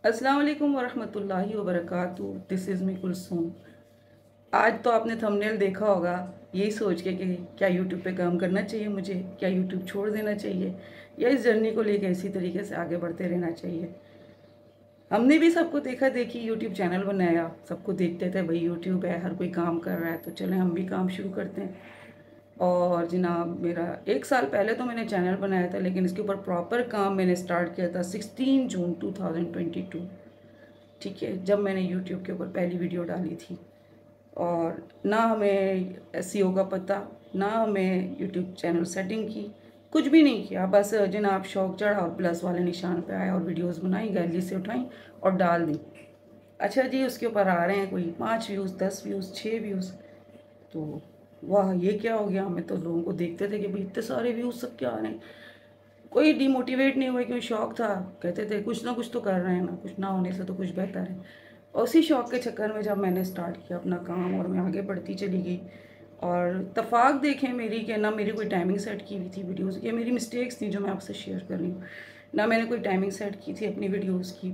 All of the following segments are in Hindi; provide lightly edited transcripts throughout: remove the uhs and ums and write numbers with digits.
अस्सलाम वालेकुम वरहमतुल्लाहि वबरकातुहू। This is me Kulsum. आज तो आपने थंबनेल देखा होगा यही सोच के कि क्या यूट्यूब पे काम करना चाहिए मुझे, क्या यूट्यूब छोड़ देना चाहिए या इस जर्नी को लेकर इसी तरीके से आगे बढ़ते रहना चाहिए। हमने भी सबको देखा देखी यूट्यूब चैनल बनाया, सबको देखते थे भाई यूट्यूब है, हर कोई काम कर रहा है तो चलें हम भी काम शुरू करते हैं। और जनाब मेरा 1 साल पहले तो मैंने चैनल बनाया था, लेकिन इसके ऊपर प्रॉपर काम मैंने स्टार्ट किया था 16 जून 2022। ठीक है, जब मैंने यूट्यूब के ऊपर पहली वीडियो डाली थी। और ना हमें एसईओ का पता, ना हमें यूट्यूब चैनल सेटिंग की, कुछ भी नहीं किया। बस जनाब शौक चढ़ा और प्लस वाले निशान पे आया और वीडियोस बनाई, गैलरी से उठाई और डाल दी। अच्छा जी, उसके ऊपर आ रहे हैं कोई 5 व्यूज़, 10 व्यूज़, 6 व्यूज़। तो वाह, ये क्या हो गया। हमें तो लोगों को देखते थे कि भाई इतने सारे व्यूज़ सब क्या आ रहे हैं। कोई डिमोटिवेट नहीं हुआ, क्योंकि शौक था। कहते थे कुछ ना कुछ तो कर रहे हैं ना, कुछ ना होने से तो कुछ बेहतर है। और उसी शौक के चक्कर में जब मैंने स्टार्ट किया अपना काम और मैं आगे बढ़ती चली गई। और तफाक देखें मेरी कि ना मेरी कोई टाइमिंग सेट की हुई थी वीडियोस, ये मेरी मिस्टेक्स थी जो मैं आपसे शेयर कर रही हूँ। ना मैंने कोई टाइमिंग सेट की थी अपनी वीडियोस की।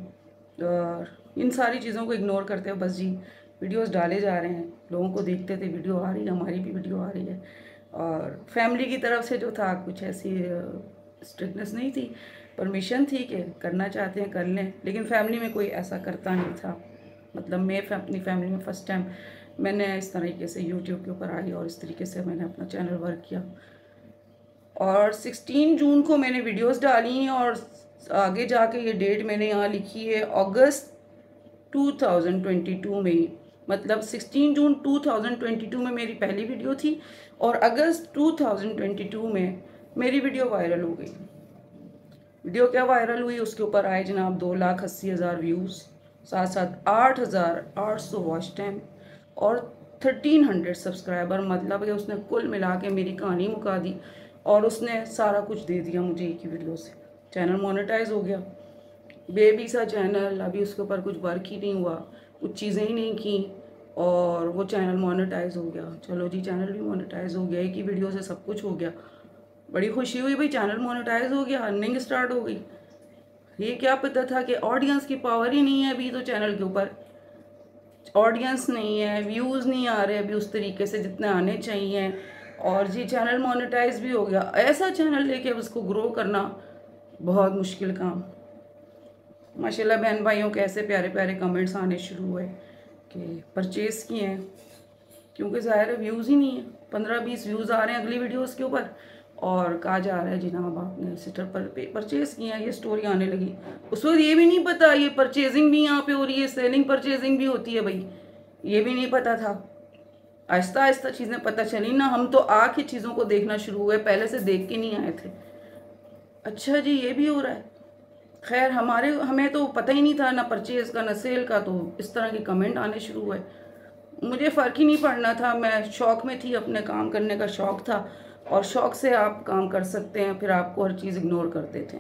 और इन सारी चीज़ों को इग्नोर करते हुए बस जी वीडियोस डाले जा रहे हैं। लोगों को देखते थे वीडियो आ रही है, हमारी भी वीडियो आ रही है। और फैमिली की तरफ से जो था कुछ ऐसी स्ट्रिक्टनेस नहीं थी, परमिशन थी कि करना चाहते हैं कर लें, लेकिन फैमिली में कोई ऐसा करता नहीं था। मतलब मैं अपनी फैमिली में फ़र्स्ट टाइम मैंने इस तरीके से यूट्यूब के ऊपर आई और इस तरीके से मैंने अपना चैनल वर्क किया। और 16 जून को मैंने वीडियोस डाली और आगे जाके ये डेट मैंने यहाँ लिखी है अगस्त 2022 में ही। मतलब 16 जून 2022 में मेरी पहली वीडियो थी और अगस्त 2022 में मेरी वीडियो वायरल हो गई। वीडियो क्या वायरल हुई, उसके ऊपर आए जनाब 2,80,000 व्यूज़, साथ साथ 8,800 वॉच टाइम और 1,300 सब्सक्राइबर। मतलब कि उसने कुल मिला के मेरी कहानी मुका दी और उसने सारा कुछ दे दिया मुझे एक ही वीडियो से। चैनल मोनेटाइज हो गया। बेबी सा चैनल, अभी उसके ऊपर कुछ वर्क ही नहीं हुआ, कुछ चीज़ें ही नहीं की और वो चैनल मोनेटाइज हो गया। चलो जी, चैनल भी मोनेटाइज हो गया, एक ही वीडियो से सब कुछ हो गया। बड़ी खुशी हुई भाई, चैनल मोनेटाइज हो गया, अर्निंग स्टार्ट हो गई। ये क्या पता था कि ऑडियंस की पावर ही नहीं है अभी तो चैनल के ऊपर। ऑडियंस नहीं है, व्यूज़ नहीं आ रहे अभी उस तरीके से जितने आने चाहिए। और जी चैनल मोनेटाइज भी हो गया। ऐसा चैनल लेके अब उसको ग्रो करना बहुत मुश्किल काम। माशाल्लाह बहन भाइयों के ऐसे प्यारे प्यारे कमेंट्स आने शुरू हुए कि परचेज़ किए हैं, क्योंकि ज़ाहिर है व्यूज़ ही नहीं है। 15-20 व्यूज़ आ रहे हैं अगली वीडियोस के ऊपर और कहा जा रहा है जनाब आपने सिस्टर पर परचेज़ किया, ये स्टोरी आने लगी। उस वक्त ये भी नहीं पता ये परचेजिंग भी यहाँ पे हो रही है, सेलिंग परचेजिंग भी होती है भाई, ये भी नहीं पता था। आहिस्ता आहिस्ता चीज़ें पता चली ना, हम तो आके चीज़ों को देखना शुरू हुए, पहले से देख के नहीं आए थे। अच्छा जी, ये भी हो रहा है। खैर हमें तो पता ही नहीं था ना परचेज़ का ना सेल का, तो इस तरह के कमेंट आने शुरू हुए। मुझे फ़र्क ही नहीं पड़ना था, मैं शौक़ में थी, अपने काम करने का शौक़ था। और शौक़ से आप काम कर सकते हैं, फिर आपको हर चीज़ इग्नोर करते थे।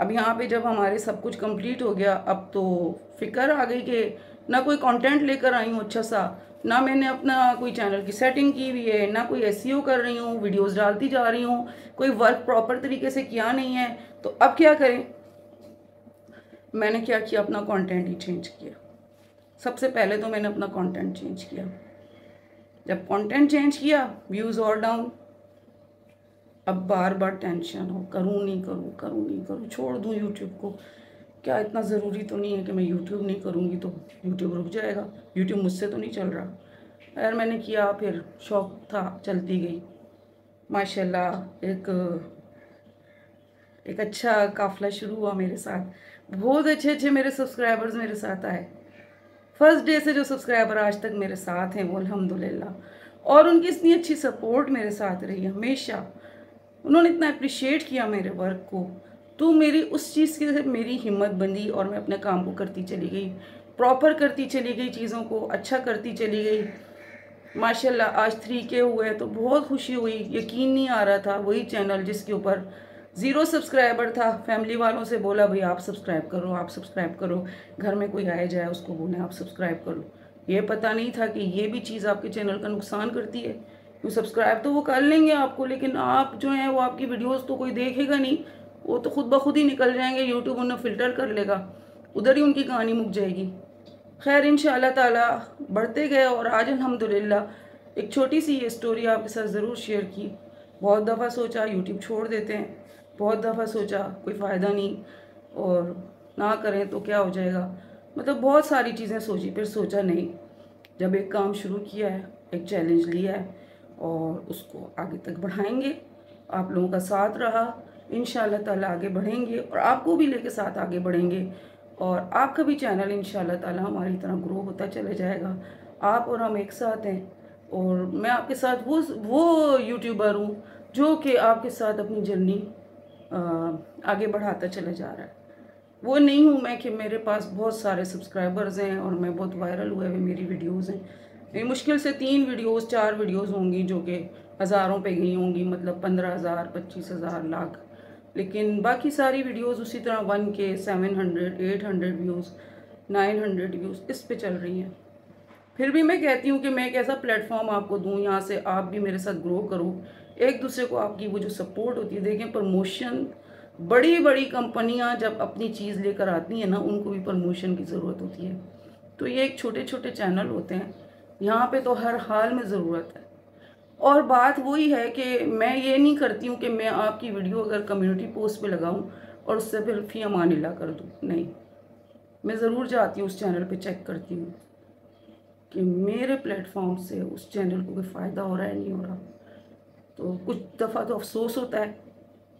अब यहाँ पे जब हमारे सब कुछ कंप्लीट हो गया, अब तो फ़िक्र आ गई कि ना कोई कंटेंट लेकर आई हूँ अच्छा सा, ना मैंने अपना कोई चैनल की सेटिंग की हुई है, ना कोई एसईओ कर रही हूँ, वीडियोस डालती जा रही हूँ, कोई वर्क प्रॉपर तरीके से किया नहीं है। तो अब क्या करें। मैंने क्या किया, अपना कंटेंट ही चेंज किया। सबसे पहले तो मैंने अपना कंटेंट चेंज किया। जब कंटेंट चेंज किया, व्यूज़ और डाउन। अब बार बार टेंशन हो, करूँ नहीं करूँ, करूँ नहीं करूँ, छोड़ दूँ यूट्यूब को। क्या इतना ज़रूरी तो नहीं है कि मैं यूट्यूब नहीं करूँगी तो यूट्यूब रुक जाएगा, यूट्यूब मुझसे तो नहीं चल रहा। यार मैंने किया, फिर शौक़ था, चलती गई। माशाल्लाह एक अच्छा काफ़िला शुरू हुआ मेरे साथ। बहुत अच्छे अच्छे मेरे सब्सक्राइबर्स मेरे साथ आए। फर्स्ट डे से जो सब्सक्राइबर आज तक मेरे साथ हैं वो अल्हम्दुलिल्लाह। और उनकी इतनी अच्छी सपोर्ट मेरे साथ रही हमेशा। उन्होंने इतना अप्रिशिएट किया मेरे वर्क को, तो मेरी उस चीज़ की मेरी हिम्मत बंधी और मैं अपने काम को करती चली गई, प्रॉपर करती चली गई, चीज़ों को अच्छा करती चली गई। माशाल्लाह आज 3K हुए तो बहुत खुशी हुई। यकीन नहीं आ रहा था, वही चैनल जिसके ऊपर 0 सब्सक्राइबर था, फैमिली वालों से बोला भाई आप सब्सक्राइब करो, आप सब्सक्राइब करो। घर में कोई आए जाए उसको बोलें आप सब्सक्राइब करो। ये पता नहीं था कि ये भी चीज़ आपके चैनल का नुकसान करती है। तो सब्सक्राइब तो वो कर लेंगे आपको, लेकिन आप जो हैं वो आपकी वीडियोस तो कोई देखेगा नहीं, वो तो खुद ब खुद ही निकल जाएंगे, यूट्यूब उन्हें फ़िल्टर कर लेगा। उधर ही उनकी कहानी मुक जाएगी। खैर इंशाअल्लाह ताला बढ़ते गए और आज अल्हम्दुलिल्लाह एक छोटी सी ये स्टोरी आपके साथ ज़रूर शेयर की। बहुत दफ़ा सोचा यूट्यूब छोड़ देते हैं, बहुत दफ़ा सोचा कोई फ़ायदा नहीं और ना करें तो क्या हो जाएगा, मतलब बहुत सारी चीज़ें सोची, फिर सोचा नहीं, जब एक काम शुरू किया है, एक चैलेंज लिया है और उसको आगे तक बढ़ाएंगे। आप लोगों का साथ रहा, इंशाअल्लाह ताला आगे बढ़ेंगे और आपको भी लेके साथ आगे बढ़ेंगे और आपका भी चैनल इंशाअल्लाह ताला हमारी तरह ग्रो होता चला जाएगा। आप और हम एक साथ हैं और मैं आपके साथ वो यूट्यूबर हूँ जो कि आपके साथ अपनी जर्नी आगे बढ़ाता चला जा रहा है। वो नहीं हूँ मैं कि मेरे पास बहुत सारे सब्सक्राइबर्स हैं और मैं बहुत वायरल हुए हुए मेरी वीडियोज़ हैं। ये मुश्किल से 3 वीडियोज़ 4 वीडियोज़ होंगी जो कि हज़ारों पे गई होंगी, मतलब 15,000 25,000 लाख, लेकिन बाकी सारी वीडियोज़ उसी तरह 1K 700 800 व्यूज़ 900 व्यूज़ इस पे चल रही हैं। फिर भी मैं कहती हूँ कि मैं एक ऐसा प्लेटफॉर्म आपको दूँ, यहाँ से आप भी मेरे साथ ग्रो करो, एक दूसरे को आपकी वो जो सपोर्ट होती है। देखें प्रमोशन, बड़ी बड़ी कंपनियाँ जब अपनी चीज़ लेकर आती हैं ना, उनको भी प्रमोशन की ज़रूरत होती है। तो ये एक छोटे छोटे चैनल होते हैं, यहाँ पे तो हर हाल में ज़रूरत है। और बात वही है कि मैं ये नहीं करती हूँ कि मैं आपकी वीडियो अगर कम्युनिटी पोस्ट पे लगाऊँ और उससे फिर फ़ी अमानिल्लाह कर दूँ, नहीं, मैं ज़रूर जाती हूँ उस चैनल पे, चेक करती हूँ कि मेरे प्लेटफॉर्म से उस चैनल को कोई फ़ायदा हो रहा है नहीं हो रहा। तो कुछ दफ़ा तो अफसोस होता है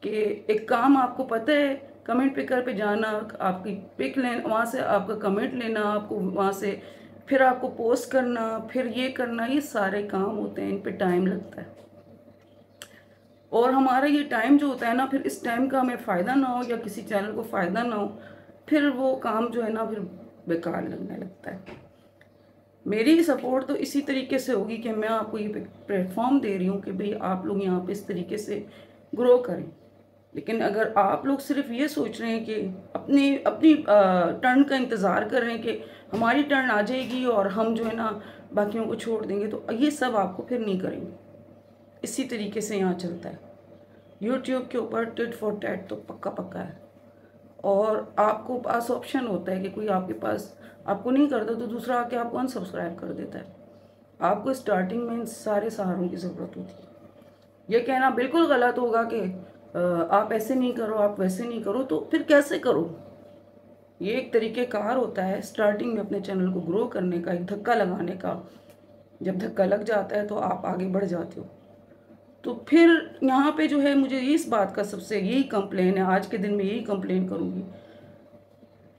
कि एक काम आपको पता है, कमेंट पिकर पे जाना, आपकी पिक लेना, वहाँ से आपका कमेंट लेना, आपको वहाँ से फिर आपको पोस्ट करना, फिर ये करना, ये सारे काम होते हैं, इन पे टाइम लगता है। और हमारा ये टाइम जो होता है ना, फिर इस टाइम का हमें फ़ायदा ना हो या किसी चैनल को फ़ायदा ना हो, फिर वो काम जो है ना फिर बेकार लगने लगता है। मेरी सपोर्ट तो इसी तरीके से होगी कि मैं आपको ये प्लेटफॉर्म दे रही हूँ कि भाई आप लोग यहाँ पे इस तरीके से ग्रो करें। लेकिन अगर आप लोग सिर्फ ये सोच रहे हैं कि अपनी अपनी टर्न का इंतज़ार कर रहे हैं कि हमारी टर्न आ जाएगी और हम जो है ना बाकियों को छोड़ देंगे, तो ये सब आपको फिर नहीं करेंगे। इसी तरीके से यहाँ चलता है यूट्यूब के ऊपर, टिट फॉर टैट तो पक्का पक्का है। और आपको पास ऑप्शन होता है कि कोई आपके पास आपको नहीं करता तो दूसरा आके आपको अनसब्सक्राइब कर देता है। आपको स्टार्टिंग में इन सारे सहारों की ज़रूरत होती है। ये कहना बिल्कुल गलत होगा कि आप ऐसे नहीं करो, आप वैसे नहीं करो, तो फिर कैसे करो। ये एक तरीक़ेकार होता है स्टार्टिंग में अपने चैनल को ग्रो करने का, एक धक्का लगाने का। जब धक्का लग जाता है तो आप आगे बढ़ जाते हो। तो फिर यहाँ पे जो है मुझे इस बात का सबसे यही कंप्लेन है, आज के दिन में यही कंप्लेन करूँगी,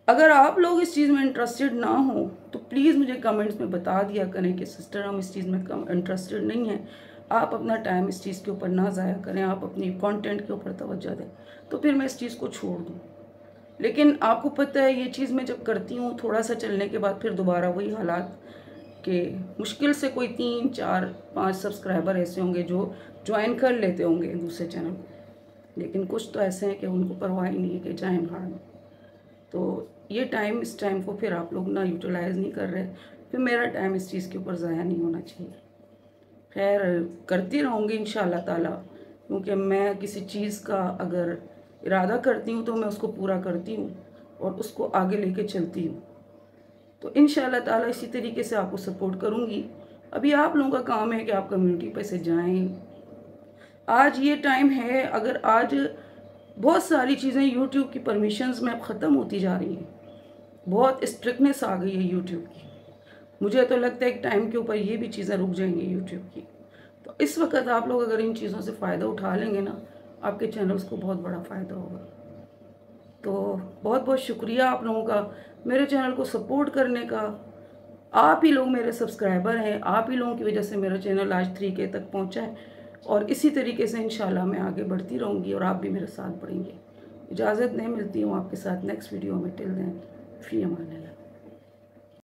अगर आप लोग इस चीज़ में इंटरेस्टेड ना हो तो प्लीज़ मुझे कमेंट्स में बता दिया करें कि सिस्टर हम इस चीज़ में इंटरेस्टेड नहीं हैं, आप अपना टाइम इस चीज़ के ऊपर ना ज़ाया करें, आप अपनी कंटेंट के ऊपर तवज्जो दें, तो फिर मैं इस चीज़ को छोड़ दूँ। लेकिन आपको पता है ये चीज़ मैं जब करती हूँ थोड़ा सा चलने के बाद फिर दोबारा वही हालात कि मुश्किल से कोई 3 4 5 सब्सक्राइबर ऐसे होंगे जो ज्वाइन कर लेते होंगे दूसरे चैनल, लेकिन कुछ तो ऐसे हैं कि उनको परवाह ही नहीं है कि जाए भाड़ में। तो ये टाइम, इस टाइम को फिर आप लोग ना यूटिलाइज़ नहीं कर रहे, फिर मेरा टाइम इस चीज़ के ऊपर ज़ाया नहीं होना चाहिए। खैर करती रहूँगी इंशाअल्लाह ताला, क्योंकि मैं किसी चीज़ का अगर इरादा करती हूँ तो मैं उसको पूरा करती हूँ और उसको आगे लेके चलती हूँ। तो इंशाअल्लाह ताला इसी तरीके से आपको सपोर्ट करूँगी। अभी आप लोगों का काम है कि आप कम्युनिटी पे से जाएँ। आज ये टाइम है, अगर आज बहुत सारी चीज़ें यूट्यूब की परमिशंस में अब ख़त्म होती जा रही हैं, बहुत स्ट्रिक्टनेस आ गई है यूट्यूब की। मुझे तो लगता है एक टाइम के ऊपर ये भी चीज़ें रुक जाएंगी यूट्यूब की। तो इस वक्त आप लोग अगर इन चीज़ों से फ़ायदा उठा लेंगे ना, आपके चैनल्स को बहुत बड़ा फ़ायदा होगा। तो बहुत बहुत शुक्रिया आप लोगों का मेरे चैनल को सपोर्ट करने का। आप ही लोग मेरे सब्सक्राइबर हैं, आप ही लोगों की वजह से मेरा चैनल आज 3K तक पहुंचा है और इसी तरीके से इंशाल्लाह मैं आगे बढ़ती रहूँगी और आप भी मेरे साथ बढ़ेंगे। इजाज़त नहीं, मिलती हूँ आपके साथ नेक्स्ट वीडियो में। टिल देन, फ़ी अमान अल्लाह।